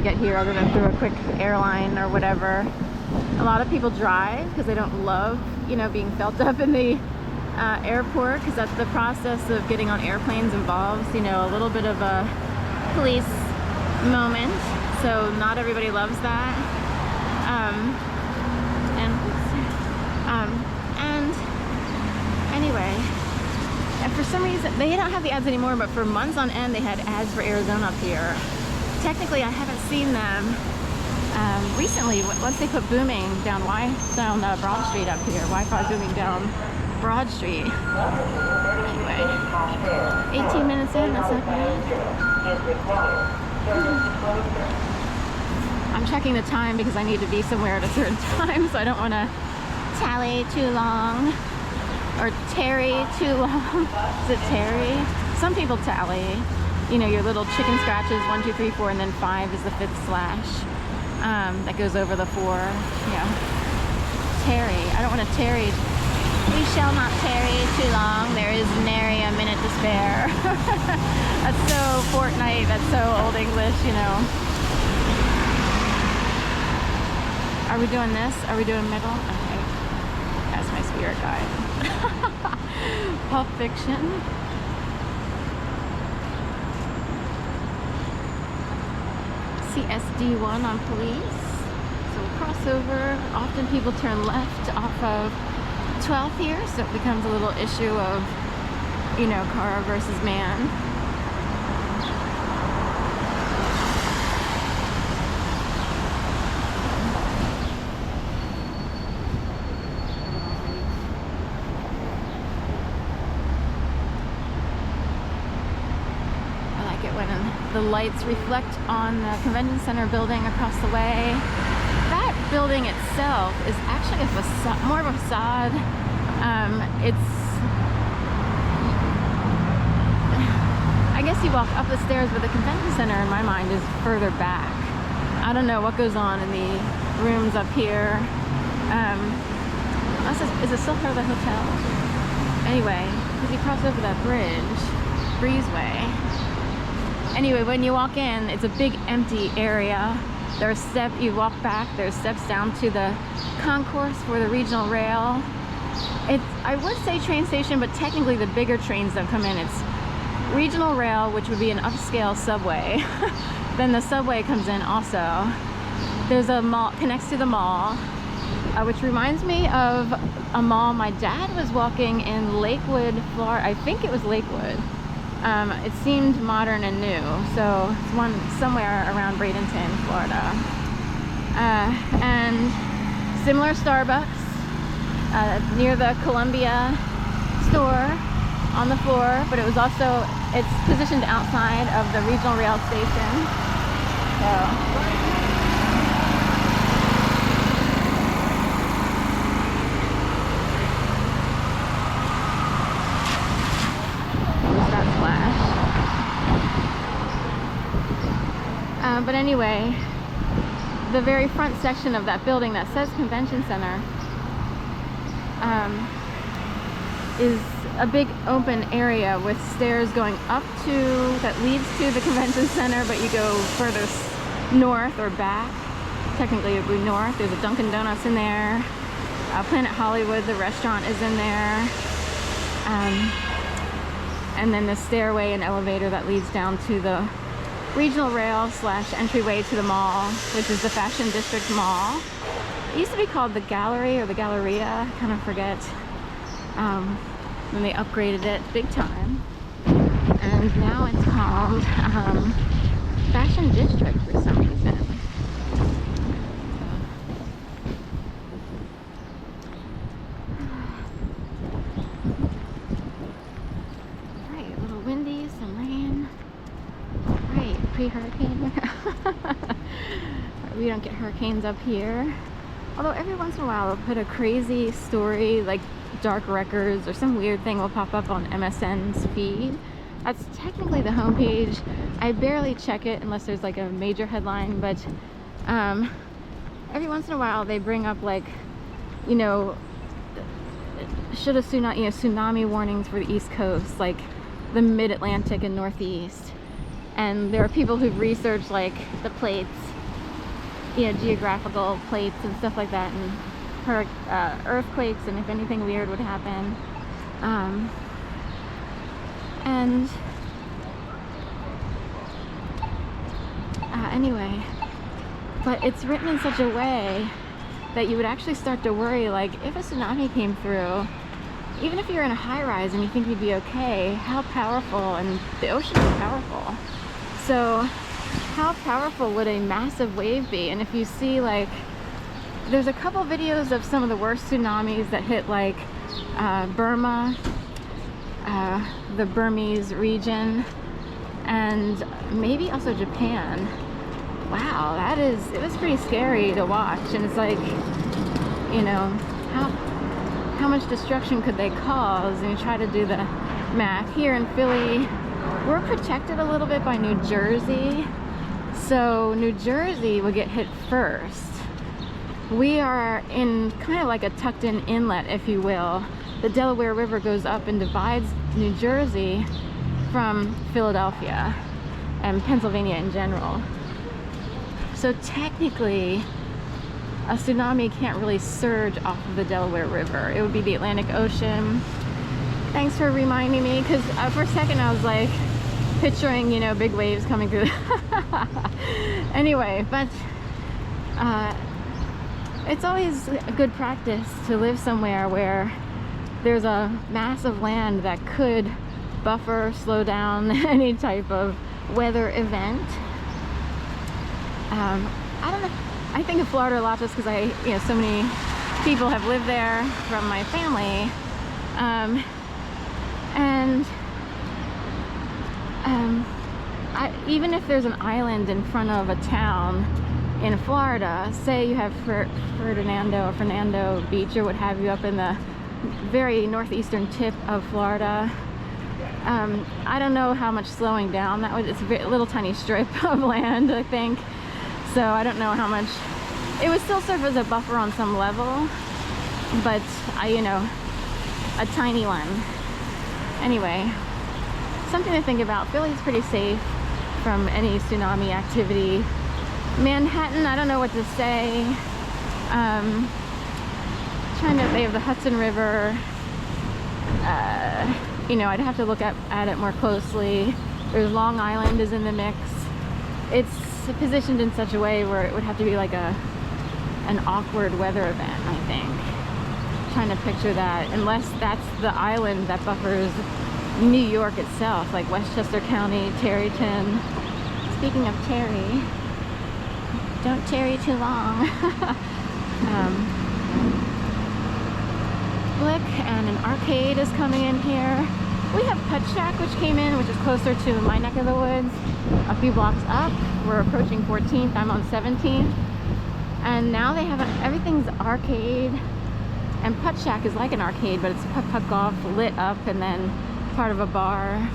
get here other than through a quick airline or whatever. A lot of people drive because they don't love, you know, being felt up in the airport, because that's the process of getting on airplanes involves, you know, a little bit of a police moment. So not everybody loves that. And anyway, and for some reason they don't have the ads anymore, but for months on end they had ads for Arizona up here. Technically I haven't seen them recently. Once they put booming down Broad Street up here, Wi-Fi booming down Broad Street. Anyway, 18 minutes in, that's not bad. I'm checking the time because I need to be somewhere at a certain time, so I don't want to tally too long or tarry too long. Is it tarry? Some people tally. You know, your little chicken scratches, 1, 2, 3, 4, and then 5 is the 5th slash. That goes over the 4. Yeah. Tarry. I don't want to tarry. We shall not tarry too long. There is nary a minute to spare. That's so Fortnite. That's so Old English, you know. Are we doing this? Are we doing middle? Okay. That's my spirit guide. Pulp Fiction. CSD1 on police. So we'll cross over. Often people turn left off of 12th here, so it becomes a little issue of, you know, car versus man. The lights reflect on the convention center building across the way. That building itself is actually a facade, more of a facade. I guess you walk up the stairs, but the convention center in my mind is further back. I don't know what goes on in the rooms up here. Is it still part of the hotel? Anyway, because you cross over that bridge, breezeway. Anyway, when you walk in, it's a big empty area. There's steps, you walk back, there's steps down to the concourse for the regional rail. It's, I would say train station, but technically the bigger trains don't come in. It's regional rail, which would be an upscale subway. Then the subway comes in also. There's a mall, connects to the mall, which reminds me of a mall my dad was walking in Lakewood, Florida. I think it was Lakewood. It seemed modern and new, so it's one somewhere around Bradenton, Florida. And similar Starbucks near the Columbia store on the floor, but it was also, it's positioned outside of the regional rail station. So. But anyway, the very front section of that building that says Convention Center is a big open area with stairs going up to, that leads to the Convention Center, but you go further north or back. Technically it would be north. There's a Dunkin' Donuts in there. Planet Hollywood, the restaurant, is in there. And then the stairway and elevator that leads down to the regional rail / entryway to the mall, which is the Fashion District Mall. It used to be called the Gallery or the Galleria, I kind of forget. When they upgraded it big time. And now it's called Fashion District for some reason. Right, a little windy, some rain. Pre-hurricane. We don't get hurricanes up here, although every once in a while they'll put a crazy story like dark records or some weird thing will pop up on MSN's feed. That's technically the homepage. I barely check it unless there's like a major headline, but every once in a while they bring up, like, you know, should a tsunami, you know, tsunami warnings for the East Coast, like the Mid-Atlantic and Northeast. And there are people who've researched like the plates you know, geographical plates and stuff like that, and earthquakes, and if anything weird would happen. Anyway, but it's written in such a way that you would actually start to worry, like, if a tsunami came through, even if you're in a high-rise and you think you'd be okay, how powerful, and the ocean is powerful. So how powerful would a massive wave be? And if you see, like, there's a couple videos of some of the worst tsunamis that hit, like, Burma, the Burmese region, and maybe also Japan. Wow, it was pretty scary to watch. And it's like, you know, how much destruction could they cause? And you try to do the math. Here in Philly, we're protected a little bit by New Jersey, so New Jersey will get hit first. We are in kind of like a tucked in inlet, if you will. The Delaware River goes up and divides New Jersey from Philadelphia and Pennsylvania in general. So technically, a tsunami can't really surge off of the Delaware River. It would be the Atlantic Ocean. Thanks for reminding me, because for a second I was like picturing, you know, big waves coming through. Anyway, but it's always a good practice to live somewhere where there's a mass of land that could buffer, slow down any type of weather event. I don't know. I think of Florida a lot just because you know, so many people have lived there from my family. Even if there's an island in front of a town in Florida, say you have Fernando Beach or what have you up in the very northeastern tip of Florida, I don't know how much slowing down that would. It's a little tiny strip of land, I think. So I don't know how much. It would still serve as a buffer on some level, but you know, a tiny one. Anyway, something to think about. Philly's pretty safe from any tsunami activity. Manhattan, I don't know what to say. They have the Hudson River. You know, I'd have to look at it more closely. There's Long Island is in the mix. It's positioned in such a way where it would have to be like an awkward weather event, I think. Trying to picture that, unless that's the island that buffers New York itself, like Westchester County, Tarryton. Speaking of Terry, don't tarry too long. Blick and an arcade is coming in here. We have Pet Shack, which came in, which is closer to my neck of the woods, a few blocks up. We're approaching 14th, I'm on 17th. And now they have everything's arcade. And Pet Shack is like an arcade, but it's putt-putt golf lit up and then part of a bar.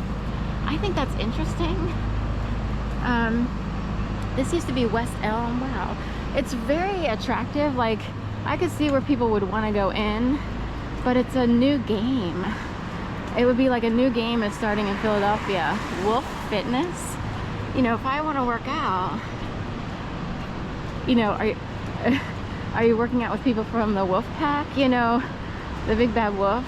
I think that's interesting. This used to be West Elm. Wow. It's very attractive. Like, I could see where people would want to go in, but it's a new game. It would be like a new game is starting in Philadelphia. Wolf Fitness. You know, if I want to work out, you know, are you working out with people from the wolf pack? You know, the big bad wolf?